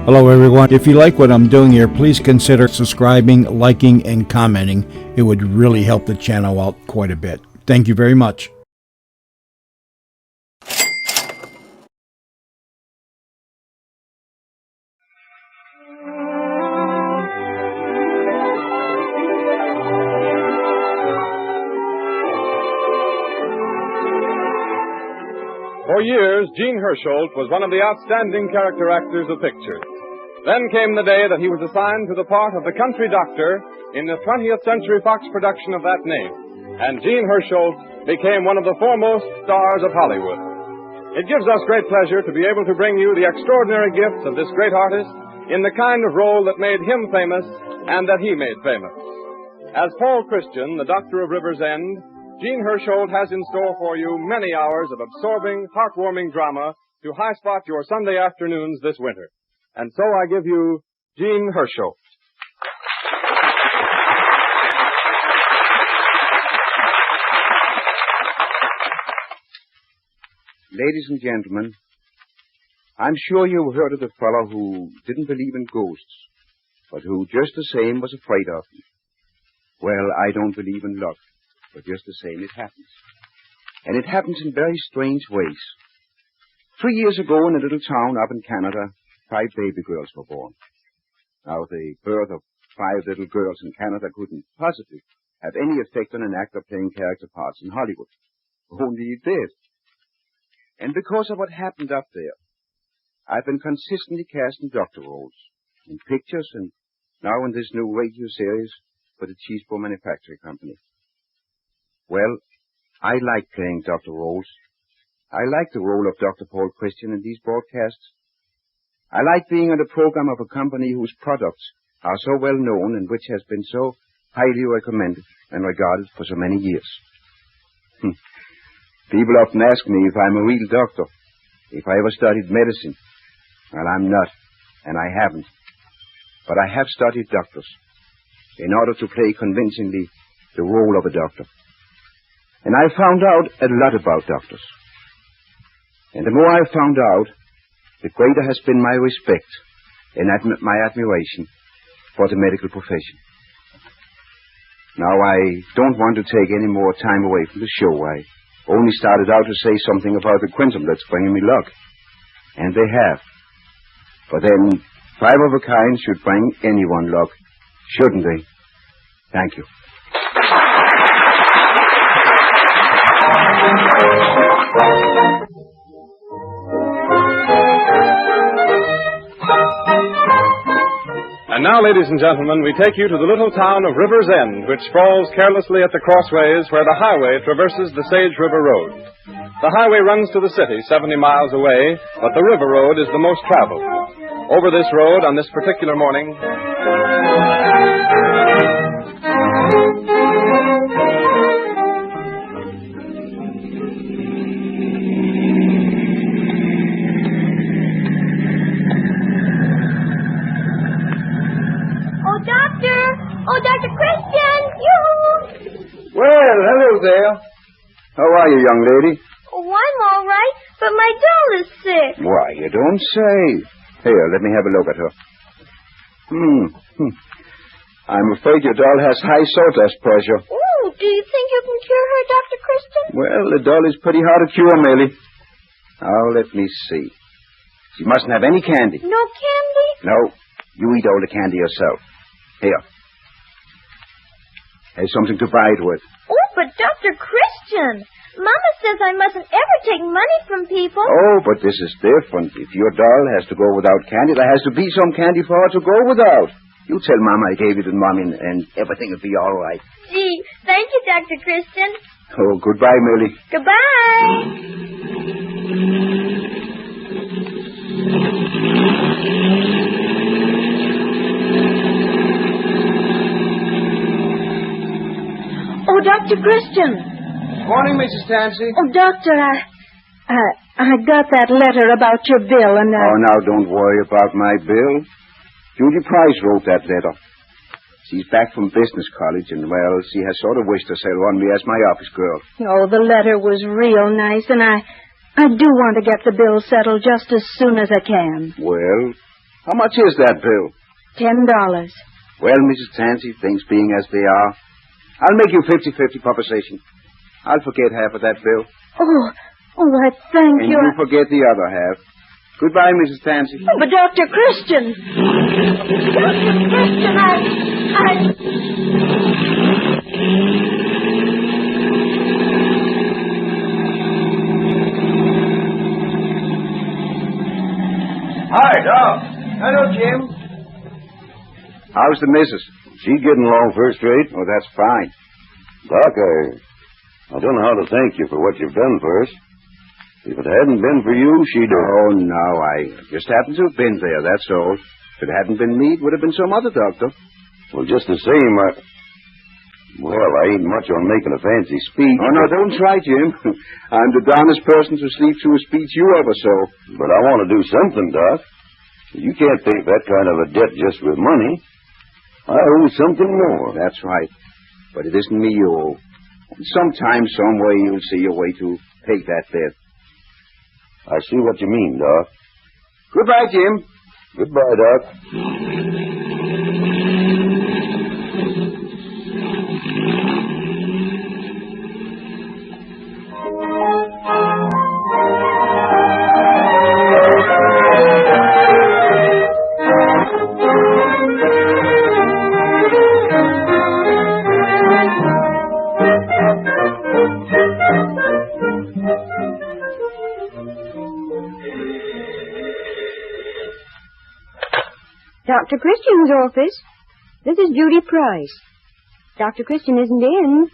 Hello, everyone. If you like what I'm doing here, please consider subscribing, liking, and commenting. It would really help the channel out quite a bit. Thank you very much. For years, Gene Hersholt was one of the outstanding character actors of pictures. Then came the day that he was assigned to the part of the country doctor in the 20th Century Fox production of that name, and Gene Hersholt became one of the foremost stars of Hollywood. It gives us great pleasure to be able to bring you the extraordinary gifts of this great artist in the kind of role that made him famous and that he made famous. As Paul Christian, the doctor of River's End, Gene Hersholt has in store for you many hours of absorbing, heartwarming drama to high-spot your Sunday afternoons this winter. And so I give you Gene Hersholt. Ladies and gentlemen, I'm sure you've heard of the fellow who didn't believe in ghosts, but who just the same was afraid of them. Well, I don't believe in luck. But just the same, it happens. And it happens in very strange ways. 3 years ago, in a little town up in Canada, 5 baby girls were born. Now, the birth of 5 little girls in Canada couldn't possibly have any effect on an actor playing character parts in Hollywood. Only it did. And because of what happened up there, I've been consistently casting doctor roles in pictures and now in this new radio series for the Cheesebro Manufacturing Company. Well, I like playing doctor roles. I like the role of Dr. Paul Christian in these broadcasts. I like being on the program of a company whose products are so well known and which has been so highly recommended and regarded for so many years. People often ask me if I'm a real doctor, if I ever studied medicine. Well, I'm not, and I haven't. But I have studied doctors in order to play convincingly the role of a doctor. And I found out a lot about doctors. And the more I found out, the greater has been my respect and my admiration for the medical profession. Now, I don't want to take any more time away from the show. I only started out to say something about the quantum that's bringing me luck. And they have. But then, 5 of a kind should bring anyone luck, shouldn't they? Thank you. And now, ladies and gentlemen, we take you to the little town of River's End, which sprawls carelessly at the crossways where the highway traverses the Sage River Road. The highway runs to the city 70 miles away, but the river road is the most traveled. Over this road, on this particular morning... Oh, Dr. Christian! Yoo-hoo! Well, hello there. How are you, young lady? Oh, I'm all right, but my doll is sick. Why, you don't say. Here, let me have a look at her. I'm afraid your doll has high sawdust pressure. Oh, do you think you can cure her, Dr. Christian? Well, the doll is pretty hard to cure, Millie. Now, let me see. She mustn't have any candy. No candy? No, you eat all the candy yourself. Here. There's something to buy it with. Oh, but Dr. Christian, Mama says I mustn't ever take money from people. Oh, but this is different. If your doll has to go without candy, there has to be some candy for her to go without. You tell Mama I gave it to Mommy and everything will be all right. Gee, thank you, Dr. Christian. Oh, goodbye, Millie. Goodbye. Oh, Dr. Christian. Morning, Mrs. Tansy. Oh, Doctor, I got that letter about your bill and... Oh, now don't worry about my bill. Judy Price wrote that letter. She's back from business college, and, well, she has sort of wished herself on me as my office girl. Oh, the letter was real nice, and I do want to get the bill settled just as soon as I can. Well, How much is that bill? $10. Well, Mrs. Tansy, things being as they are, I'll make you 50-50 proposition. I'll forget half of that bill. Oh, I thank And you. you forget the other half. Goodbye, Mrs. Tansy. Oh, but Dr. Christian. Dr. Christian, Hi, Doc. Hello, Jim. How's the missus? She getting along first rate. Oh, that's fine. Doc, I don't know how to thank you for what you've done for us. If it hadn't been for you, she'd have... Oh, no, I just happened to have been there, that's all. If it hadn't been me, it would have been some other doctor. Well, just the same, Well, I ain't much on making a fancy speech. Oh, no, don't try, Jim. I'm the darnest person to sleep through a speech you ever saw. But I want to do something, Doc. You can't pay that kind of a debt just with money. I owe something more. That's right. But it isn't me you owe. Sometime, some way, you'll see your way to pay that debt. I see what you mean, Doc. Goodbye, Jim. Goodbye, Doc. Dr. Christian's office. This is Judy Price. Dr. Christian isn't in.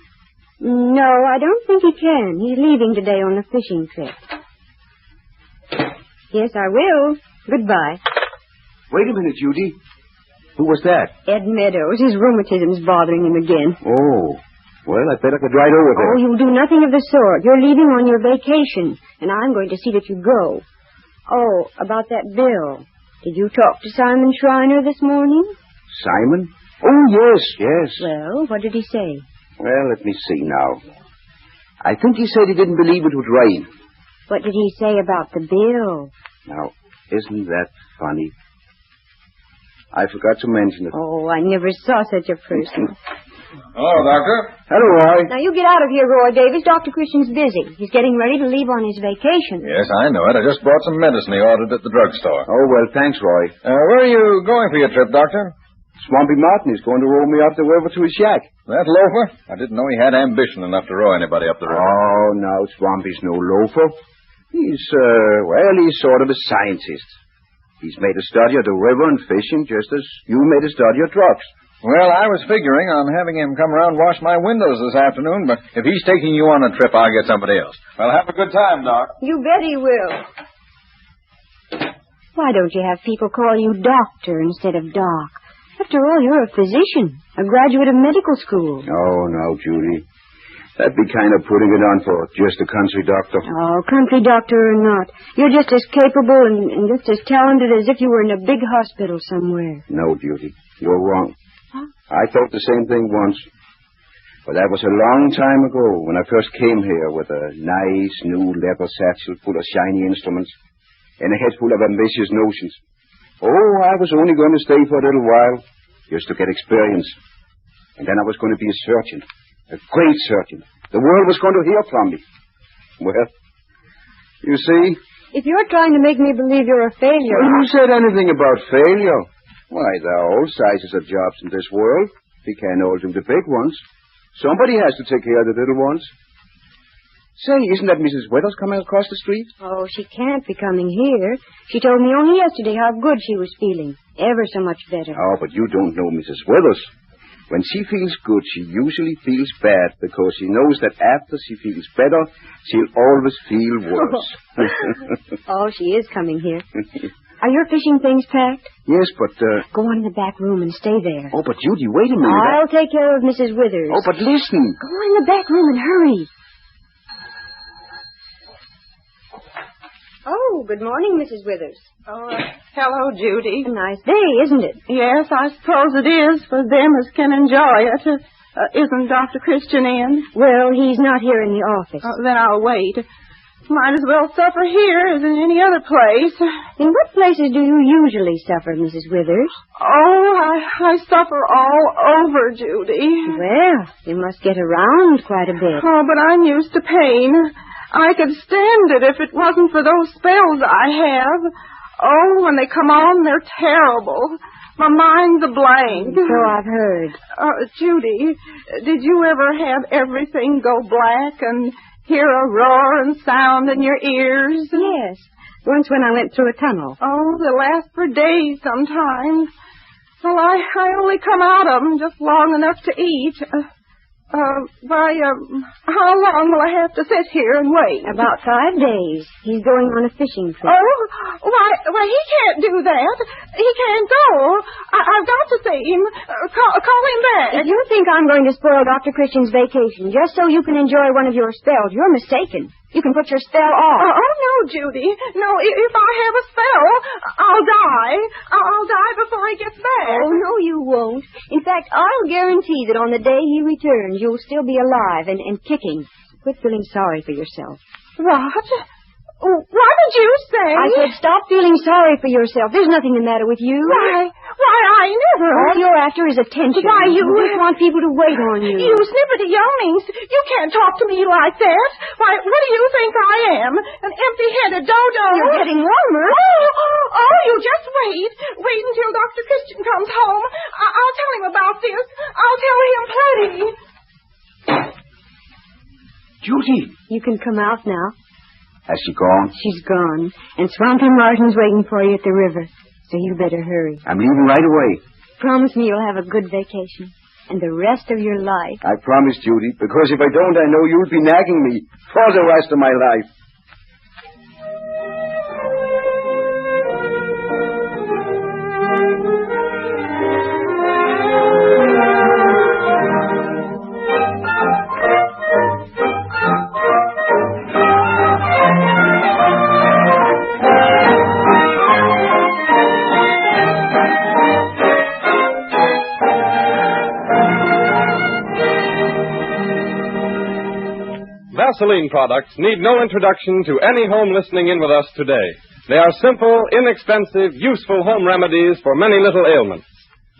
No, I don't think he can. He's leaving today on a fishing trip. Yes, I will. Goodbye. Wait a minute, Judy. Who was that? Ed Meadows. His rheumatism's bothering him again. Oh. Well, I bet I could ride over there. Oh, you'll do nothing of the sort. You're leaving on your vacation, and I'm going to see that you go. Oh, about that bill. Did you talk to Simon Schreiner this morning? Simon? Oh, yes. Well, what did he say? Well, let me see now. I think he said he didn't believe it would rain. What did he say about the bill? Now, isn't that funny? I forgot to mention it. Oh, I never saw such a person. Hello, Doctor. Hello, Roy. Now, you get out of here, Roy Davis. Dr. Christian's busy. He's getting ready to leave on his vacation. Yes, I know it. I just bought some medicine he ordered at the drugstore. Oh, well, thanks, Roy. Where are you going for your trip, Doctor? Swampy Martin is going to row me up the river to his shack. That loafer? I didn't know he had ambition enough to row anybody up the river. Oh, no, Swampy's no loafer. He's sort of a scientist. He's made a study of the river and fishing just as you made a study of trucks. Well, I was figuring on having him come around and wash my windows this afternoon, but if he's taking you on a trip, I'll get somebody else. Well, have a good time, Doc. You bet he will. Why don't you have people call you doctor instead of doc? After all, you're a physician, a graduate of medical school. Oh, no, Judy. That'd be kind of putting it on for just a country doctor. Oh, country doctor or not, you're just as capable and just as talented as if you were in a big hospital somewhere. No, Judy, you're wrong. Huh? I thought the same thing once. But that was a long time ago when I first came here with a nice new leather satchel full of shiny instruments and a head full of ambitious notions. Oh, I was only going to stay for a little while just to get experience. And then I was going to be a surgeon, a great surgeon. The world was going to hear from me. Well, you see... If you're trying to make me believe you're a failure... Who said anything about failure? Why, there are all sizes of jobs in this world. We can't all do the big ones. Somebody has to take care of the little ones. Say, isn't that Mrs. Withers coming across the street? Oh, she can't be coming here. She told me only yesterday how good she was feeling. Ever so much better. Oh, but you don't know Mrs. Withers. When she feels good, she usually feels bad because she knows that after she feels better, she'll always feel worse. Oh, she is coming here. Are your fishing things packed? Yes, but... Go on in the back room and stay there. Oh, but Judy, wait a minute. I'll take care of Mrs. Withers. Oh, but listen. Go in the back room and hurry. Oh, good morning, Mrs. Withers. Oh, hello, Judy. A nice day, isn't it? Yes, I suppose it is for them as can enjoy it. Isn't Dr. Christian in? Well, he's not here in the office. Then I'll wait. Might as well suffer here as in any other place. In what places do you usually suffer, Mrs. Withers? Oh, I suffer all over, Judy. Well, you must get around quite a bit. Oh, but I'm used to pain. I could stand it if it wasn't for those spells I have. Oh, when they come on, they're terrible. My mind's a blank. So I've heard. Judy, did you ever have everything go black and hear a roar and sound in your ears? Yes. Once when I went through a tunnel. Oh, they last for days sometimes. Well, I only come out of them just long enough to eat. How long will I have to sit here and wait? About 5 days. He's going on a fishing trip. Oh, why, he can't do that. He can't go. I've got to see him. Call him back. If you think I'm going to spoil Dr. Christian's vacation just so you can enjoy one of your spells, you're mistaken. You can put your spell off. Oh, no, Judy. No, if I have a spell, I'll die. I'll die before he gets back. Oh, no, you won't. In fact, I'll guarantee that on the day he returns, you'll still be alive and kicking. Quit feeling sorry for yourself. What? What did you say? I said stop feeling sorry for yourself. There's nothing the matter with you. Why, I never. All you're after is attention. Why, you just want people to wait on you. You snippety younglings. You can't talk to me like that. Why, what do you think I am? An empty-headed dodo? You're getting warmer. Oh, you just wait. Wait until Dr. Christian comes home. I'll tell him about this. I'll tell him plenty. Judy! You can come out now. Has she gone? She's gone. And Swampy Martin's waiting for you at the river. So you better hurry. I'm leaving right away. Promise me you'll have a good vacation. And the rest of your life. I promise, Judy, because if I don't, I know you'll be nagging me for the rest of my life. Vaseline products need no introduction to any home listening in with us today. They are simple, inexpensive, useful home remedies for many little ailments.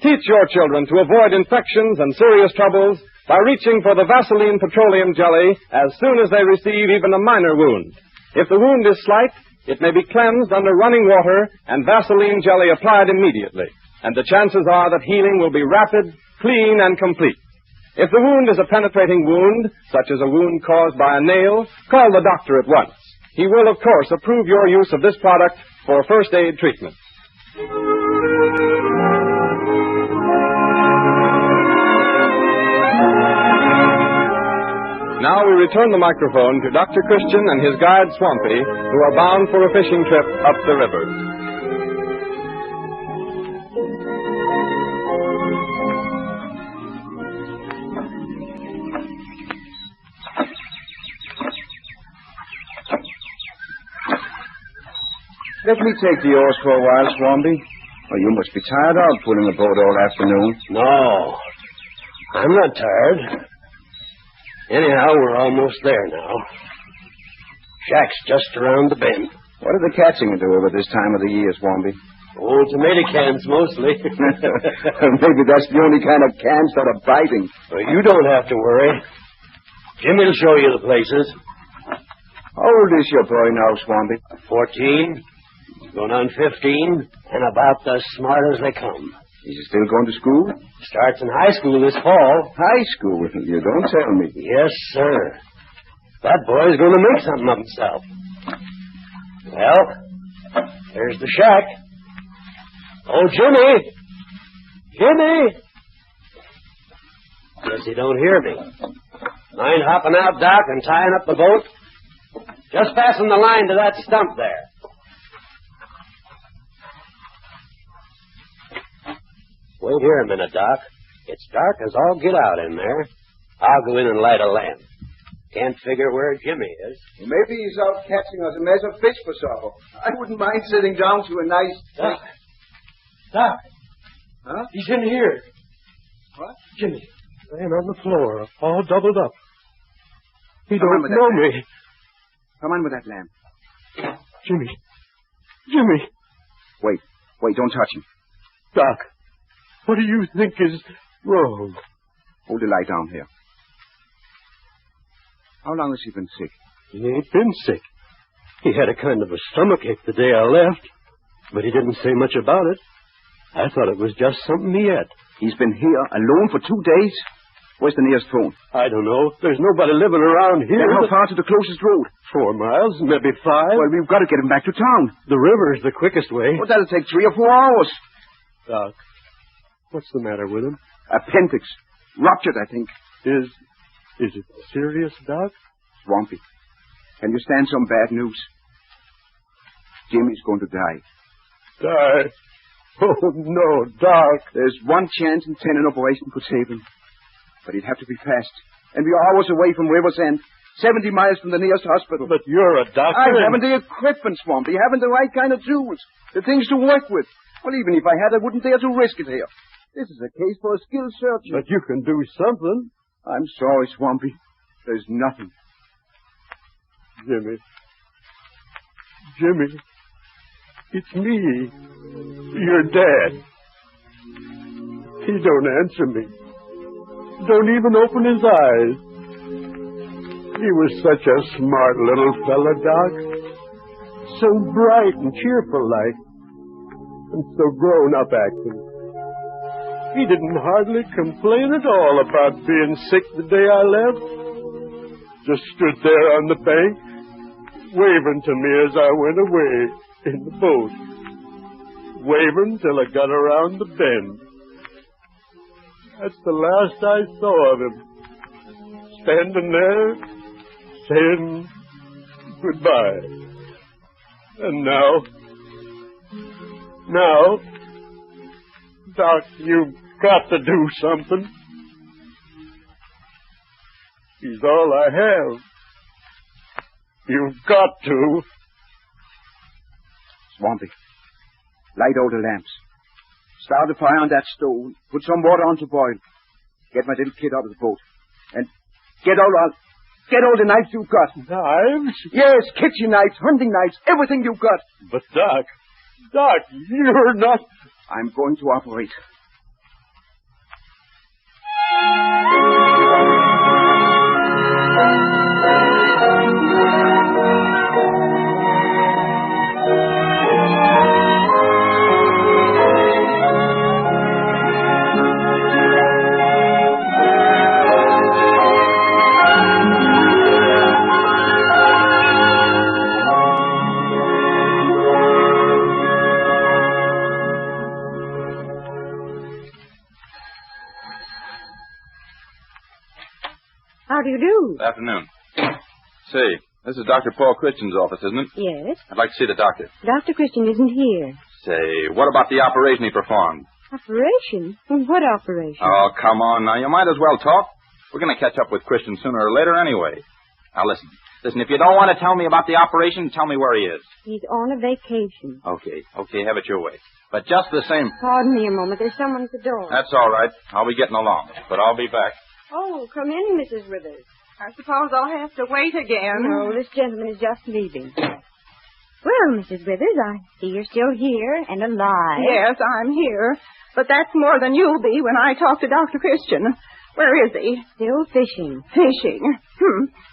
Teach your children to avoid infections and serious troubles by reaching for the Vaseline petroleum jelly as soon as they receive even a minor wound. If the wound is slight, it may be cleansed under running water and Vaseline jelly applied immediately. And the chances are that healing will be rapid, clean, and complete. If the wound is a penetrating wound, such as a wound caused by a nail, call the doctor at once. He will, of course, approve your use of this product for first aid treatment. Now we return the microphone to Dr. Christian and his guide, Swampy, who are bound for a fishing trip up the river. Let me take the oars for a while, Swampy. Oh, you must be tired out pulling a boat all afternoon. No, I'm not tired. Anyhow, we're almost there now. Shack's just around the bend. What are they catching into over this time of the year, Swampy? Old tomato cans, mostly. Maybe that's the only kind of cans that are biting. Well, you don't have to worry. Jimmy'll show you the places. How old is your boy now, Swampy? 14, going on 15, and about as smart as they come. Is he still going to school? Starts in high school this fall. High school? You don't tell me. Yes, sir. That boy's going to make something of himself. Well, there's the shack. Oh, Jimmy! Jimmy! Guess he don't hear me. Mind hopping out, Doc, and tying up the boat? Just fasten the line to that stump there. Wait here a minute, Doc. It's dark as all get out in there. I'll go in and light a lamp. Can't figure where Jimmy is. Maybe he's out catching us a mess of fish for supper. I wouldn't mind sitting down to a nice... Doc. Doc. Huh? He's in here. What? Come on with that lamp. Jimmy. Jimmy. Wait, don't touch him. Doc, what do you think is wrong? Hold the light down here. How long has he been sick? He ain't been sick. He had a kind of a stomachache the day I left, but he didn't say much about it. I thought it was just something he had. He's been here alone for 2 days? Where's the nearest phone? I don't know. There's nobody living around here. Then how far to the closest road? 4 miles, maybe 5. Well, we've got to get him back to town. The river's the quickest way. Well, that'll take 3 or 4 hours. Doc, what's the matter with him? Appendix. Ruptured, I think. Is it serious, Doc? Swampy. Can you stand some bad news? Jimmy's going to die. Die? Oh, no, Doc. There's 1 chance in 10 an operation could save him. But he'd have to be fast. And we're hours away from River's End. 70 miles from the nearest hospital. But you're a doctor. I haven't the equipment, Swampy. I haven't the right kind of tools. The things to work with. Well, even if I had, I wouldn't dare to risk it here. This is a case for a skilled surgeon. But you can do something. I'm sorry, Swampy. There's nothing. Jimmy. It's me. Your dad. He don't answer me. Don't even open his eyes. He was such a smart little fella, Doc. So bright and cheerful like. And so grown up acting. He didn't hardly complain at all about being sick the day I left. Just stood there on the bank, waving to me as I went away in the boat. Waving till I got around the bend. That's the last I saw of him. Standing there, saying goodbye. And now, Doc, you've got to do something. He's all I have. You've got to. Swampy, light out the lamps. Start the fire on that stove. Put some water on to boil. Get my little kid out of the boat. And get all the knives you've got. Knives? Yes, kitchen knives, hunting knives, everything you've got. But, Doc, you're not... I'm going to operate. How do you do? Good afternoon. Say, this is Dr. Paul Christian's office, isn't it? Yes. I'd like to see the doctor. Dr. Christian isn't here. Say, what about the operation he performed? Operation? What operation? Oh, come on now. You might as well talk. We're going to catch up with Christian sooner or later anyway. Now, listen, if you don't want to tell me about the operation, tell me where he is. He's on a vacation. Okay, have it your way. But just the same... Pardon me a moment. There's someone at the door. That's all right. I'll be getting along. But I'll be back. Oh, come in, Mrs. Withers. I suppose I'll have to wait again. No, this gentleman is just leaving. Well, Mrs. Withers, I see you're still here and alive. Yes, I'm here. But that's more than you'll be when I talk to Dr. Christian. Where is he? Still fishing. Fishing?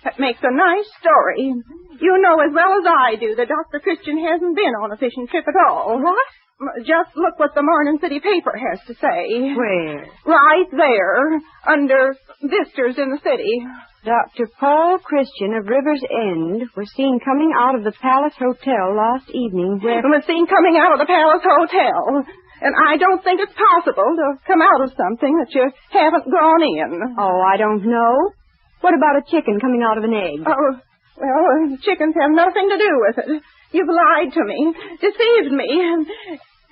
That makes a nice story. You know as well as I do that Dr. Christian hasn't been on a fishing trip at all. What? Just look what the Morning City paper has to say. Where? Right there, under visitors in the city. Dr. Paul Christian of River's End was seen coming out of the Palace Hotel last evening where... Was seen coming out of the Palace Hotel. And I don't think it's possible to come out of something that you haven't gone in. Oh, I don't know. What about a chicken coming out of an egg? Oh, well, chickens have nothing to do with it. You've lied to me, deceived me.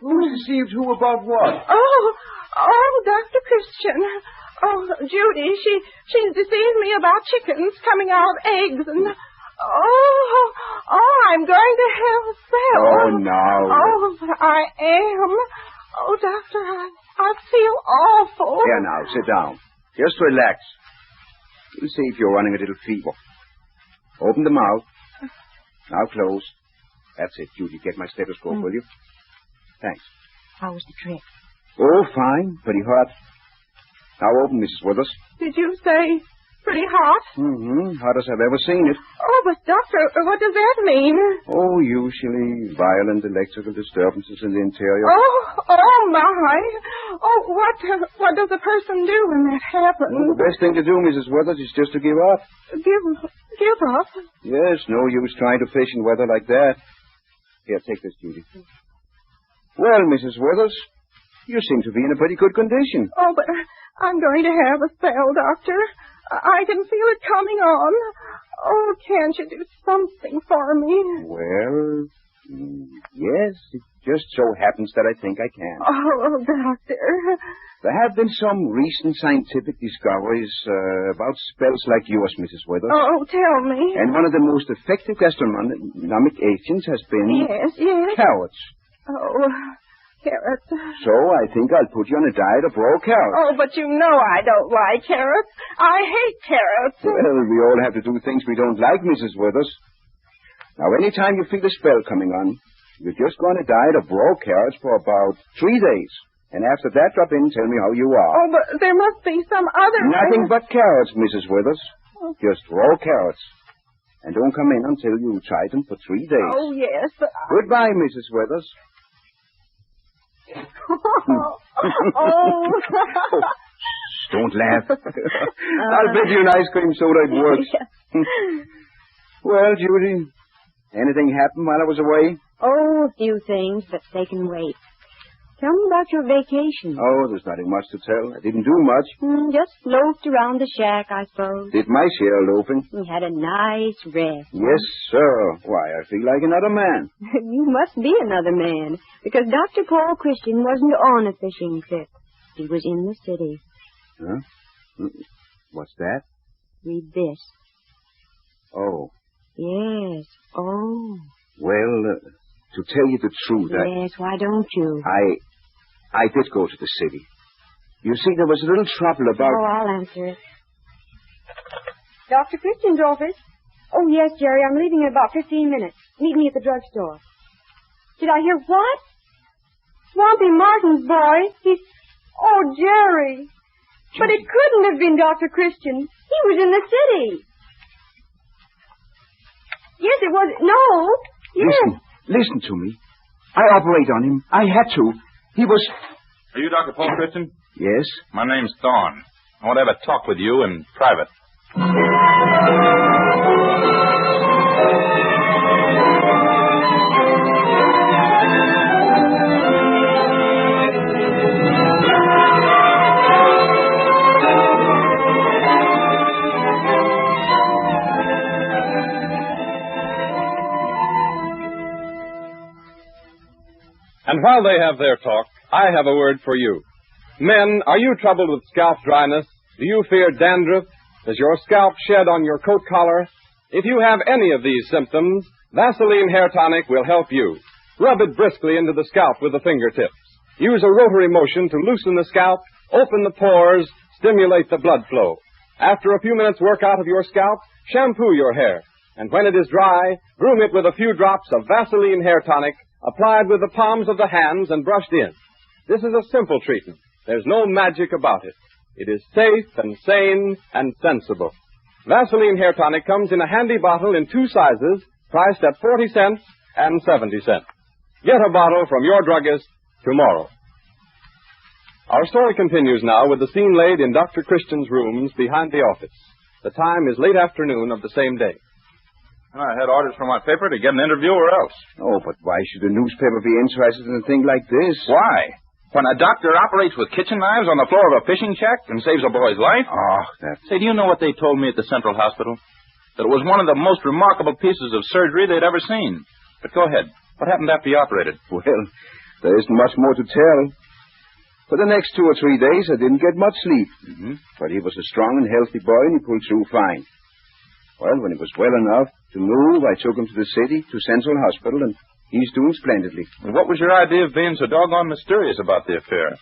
Who deceived who about what? Oh, Dr. Christian. Oh, Judy, she's deceived me about chickens coming out of eggs and... Oh, I'm going to have a spell. Oh, no. Oh, but I am. Oh, Doctor, I feel awful. Here now, sit down. Just relax. You'll see if you're running a little fever. Open the mouth. Now close. That's it, Judy. Get my stethoscope, will you? Thanks. How was the trip? Oh, fine. Pretty hot. Now open, Mrs. Withers. Did you say pretty hot? Mm-hmm. Hottest I've ever seen it. Oh, but Doctor, what does that mean? Oh, usually violent electrical disturbances in the interior. Oh my. Oh, what does a person do when that happens? Well, the best thing to do, Mrs. Withers, is just to give up. Give up? Yes, no use trying to fish in weather like that. Here, take this, Judy. Well, Mrs. Withers, you seem to be in a pretty good condition. Oh, but I'm going to have a spell, Doctor. I can feel it coming on. Oh, can't you do something for me? Well, yes, it just so happens that I think I can. Oh, Doctor. There have been some recent scientific discoveries about spells like yours, Mrs. Withers. Oh, tell me. And one of the most effective gastronomic agents has been... Yes. carrots. Oh, carrots. So I think I'll put you on a diet of raw carrots. Oh, but you know I don't like carrots. I hate carrots. Well, we all have to do things we don't like, Mrs. Withers. Now, anytime you feel a spell coming on, you just go on a diet of raw carrots for about 3 days. And after that, drop in and tell me how you are. Oh, but there must be some other... Nothing but carrots, Mrs. Withers. Just raw carrots. And don't come in until you try them for 3 days. Oh, yes, but... Goodbye, Mrs. Withers. Oh. Don't laugh. I'll bet you an ice cream soda it works. Well, Judy, anything happened while I was away? Oh, a few things, but they can wait. Tell me about your vacation. Oh, there's nothing much to tell. I didn't do much. Just loafed around the shack, I suppose. Did my share of loafing. We had a nice rest. Yes, sir. Why, I feel like another man. You must be another man, because Dr. Paul Christian wasn't on a fishing trip. He was in the city. Huh? What's that? Read this. Oh. Yes. Oh. Well, to tell you the truth, Yes, why don't you? I did go to the city. You see, there was a little trouble about... Oh, I'll answer it. Dr. Christian's office? Oh, yes, Jerry, I'm leaving in about 15 minutes. Meet me at the drugstore. Did I hear what? Swampy Martin's boy? He's... Oh, Jerry. But it couldn't have been Dr. Christian. He was in the city. Yes, it was... No. Yes. Listen to me. I operate on him. I had to. He was... Are you Dr. Paul Christian? Yes? My name's Thorne. I want to have a talk with you in private. And while they have their talk, I have a word for you. Men, are you troubled with scalp dryness? Do you fear dandruff? Does your scalp shed on your coat collar? If you have any of these symptoms, Vaseline Hair Tonic will help you. Rub it briskly into the scalp with the fingertips. Use a rotary motion to loosen the scalp, open the pores, stimulate the blood flow. After a few minutes' work out of your scalp, shampoo your hair. And when it is dry, groom it with a few drops of Vaseline Hair Tonic, applied with the palms of the hands and brushed in. This is a simple treatment. There's no magic about it. It is safe and sane and sensible. Vaseline Hair Tonic comes in a handy bottle in 2 sizes, priced at 40 cents and 70 cents. Get a bottle from your druggist tomorrow. Our story continues now with the scene laid in Dr. Christian's rooms behind the office. The time is late afternoon of the same day. I had orders from my paper to get an interview or else. Oh, but why should a newspaper be interested in a thing like this? Why? When a doctor operates with kitchen knives on the floor of a fishing shack and saves a boy's life? Oh, that's... Say, do you know what they told me at the Central Hospital? That it was one of the most remarkable pieces of surgery they'd ever seen. But go ahead. What happened after you operated? Well, there isn't much more to tell. For the next 2 or 3 days, I didn't get much sleep. Mm-hmm. But he was a strong and healthy boy, and he pulled through fine. Well, when he was well enough to move, I took him to the city, to Central Hospital, and he's doing splendidly. Well, what was your idea of being so doggone mysterious about the affair?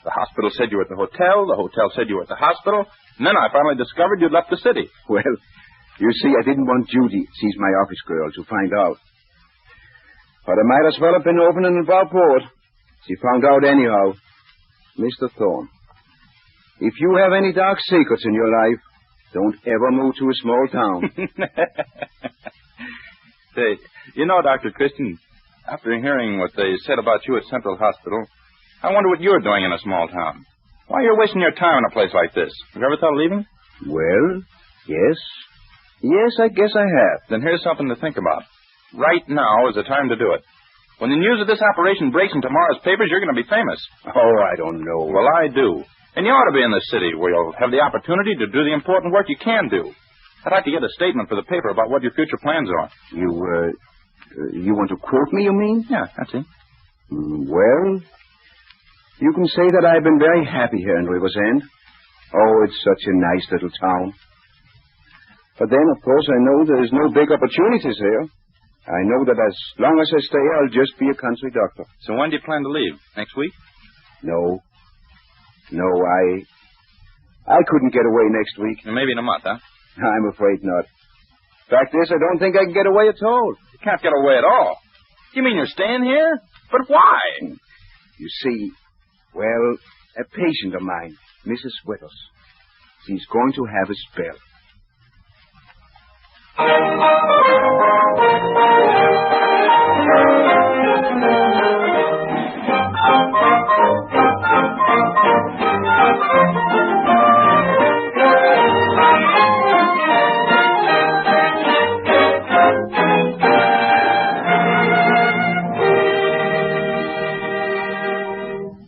The hospital said you were at the hotel said you were at the hospital, and then I finally discovered you'd left the city. Well, You see, I didn't want Judy, she's my office girl, to find out. But I might as well have been open and about board. She found out anyhow. Mr. Thorne, if you have any dark secrets in your life, don't ever move to a small town. Say, you know, Dr. Christian, after hearing what they said about you at Central Hospital, I wonder what you're doing in a small town. Why you're wasting your time in a place like this? Have you ever thought of leaving? Well, yes. Yes, I guess I have. Then here's something to think about. Right now is the time to do it. When the news of this operation breaks in tomorrow's papers, you're going to be famous. Oh, I don't know. Well, I do. And you ought to be in the city where you'll have the opportunity to do the important work you can do. I'd like to get a statement for the paper about what your future plans are. You want to quote me, you mean? Yeah, that's it. Well, you can say that I've been very happy here in River's End. Oh, it's such a nice little town. But then, of course, I know there's no big opportunities here. I know that as long as I stay, I'll just be a country doctor. So when do you plan to leave? Next week? No, I couldn't get away next week. Maybe in a month, huh? I'm afraid not. Fact is, I don't think I can get away at all. You can't get away at all. You mean you're staying here? But why? You see, well, a patient of mine, Mrs. Withers, she's going to have a spell.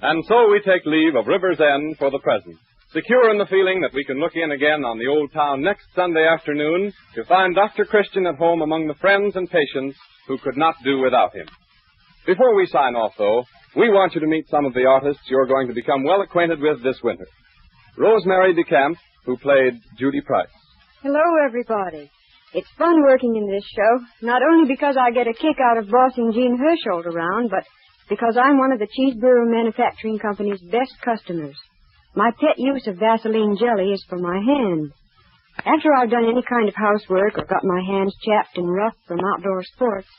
And so we take leave of River's End for the present, secure in the feeling that we can look in again on the old town next Sunday afternoon to find Dr. Christian at home among the friends and patients who could not do without him. Before we sign off, though, we want you to meet some of the artists you're going to become well acquainted with this winter. Rosemary DeCamp, who played Judy Price. Hello, everybody. It's fun working in this show, not only because I get a kick out of bossing Gene Hersholt around, but because I'm one of the Cheeseboro Manufacturing Company's best customers. My pet use of Vaseline jelly is for my hand. After I've done any kind of housework or got my hands chapped and rough from outdoor sports,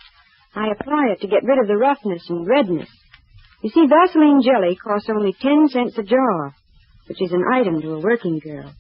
I apply it to get rid of the roughness and redness. You see, Vaseline jelly costs only 10 cents a jar, which is an item to a working girl.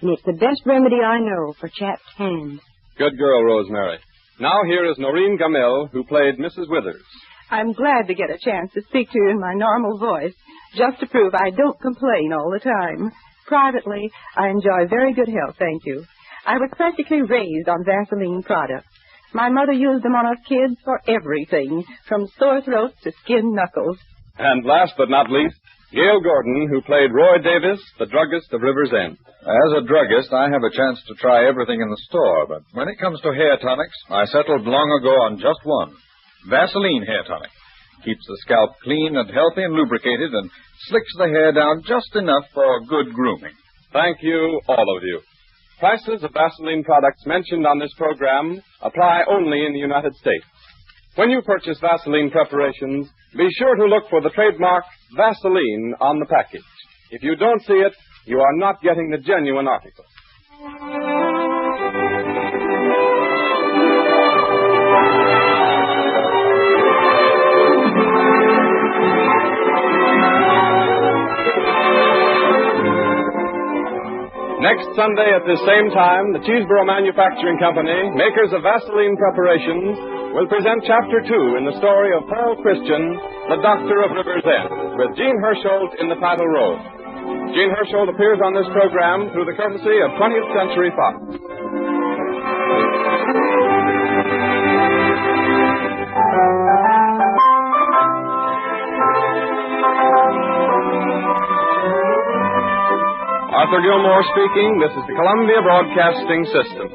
And it's the best remedy I know for chapped hands. Good girl, Rosemary. Now here is Noreen Gamel, who played Mrs. Withers. I'm glad to get a chance to speak to you in my normal voice, just to prove I don't complain all the time. Privately, I enjoy very good health, thank you. I was practically raised on Vaseline products. My mother used them on us kids for everything, from sore throats to skin knuckles. And last but not least, Gail Gordon, who played Roy Davis, the druggist of River's End. As a druggist, I have a chance to try everything in the store, but when it comes to hair tonics, I settled long ago on just one. Vaseline hair tonic. Keeps the scalp clean and healthy and lubricated and slicks the hair down just enough for good grooming. Thank you, all of you. Prices of Vaseline products mentioned on this program apply only in the United States. When you purchase Vaseline preparations, be sure to look for the trademark Vaseline on the package. If you don't see it, you are not getting the genuine article. Next Sunday at this same time, the Cheeseboro Manufacturing Company, makers of Vaseline preparations, will present Chapter 2 in the story of Paul Christian, the Doctor of River's End, with Gene Hersholt in the title role. Gene Hersholt appears on this program through the courtesy of 20th Century Fox. Arthur Gilmore speaking. This is the Columbia Broadcasting System.